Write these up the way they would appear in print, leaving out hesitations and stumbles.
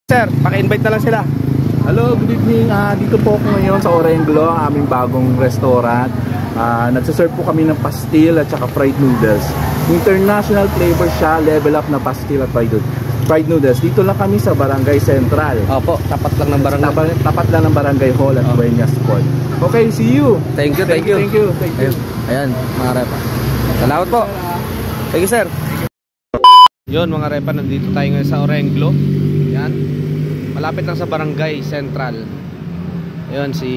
Sir, paki-invite na lang sila. Hello, good evening. Dito po ako ngayon sa Orenglo, ang aming bagong restaurant. Nagsaserve po kami ng pastil at saka fried noodles. International flavor siya, level up na pastil at fried noodles. Dito lang kami sa Barangay Central. Opo, tapat lang ng barangay. Tapat lang ng Barangay Hall at Buenas Sport. Okay, see you. Thank you. Ayan, mga repa. Salamat po. Thank you, sir. Yun, mga repa, nandito tayo ngayon sa Orenglo. Yan. Malapit lang sa Barangay Central. Ayun, si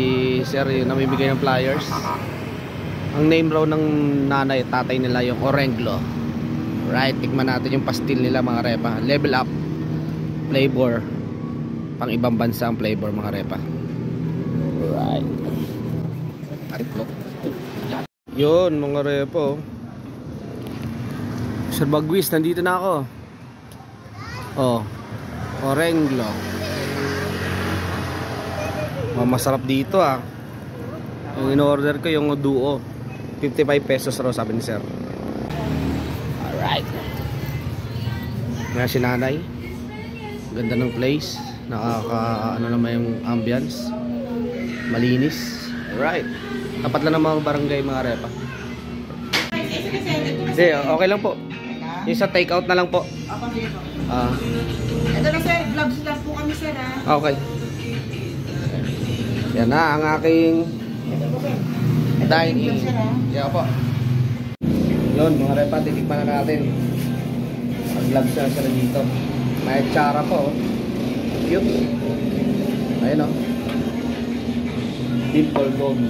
sir yung namimigay ng flyers. Ang name raw ng nanay at tatay nila yung Orenglo. Right, tikman natin yung pastil nila, mga repa. Level up flavor. Pang ibang bansa ang flavor, mga repa. Right. Yun, mga repa. Sir Bagwis, nandito na ako. Oh, Orenglo. Masarap dito ah. Yung in-order ko yung duo, 55 pesos raw, sabi ni sir. Alright. Nga si nanay. Ganda ng place. Ano naman yung ambience. Malinis. Alright. Tapat lang ng mga barangay, mga repa. Hindi, okay lang po. Yung sa take out na lang po. Ito na sir, vlogs lang po kami sir ha. Okay. Yan na ang aking dine-in. Yan po. Yun, mga repa, titikman na natin. Mag-vlogs na sila dito. May tsara po. Cute. Ayun o. Beef bulgogi.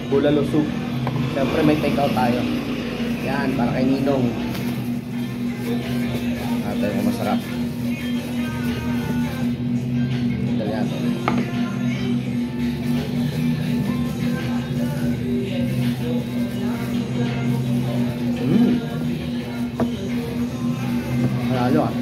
Bulalo soup. Siyempre may take out tayo. Yan, para kay Ninong. Natin kung masarap. Italiano. Manalo ah.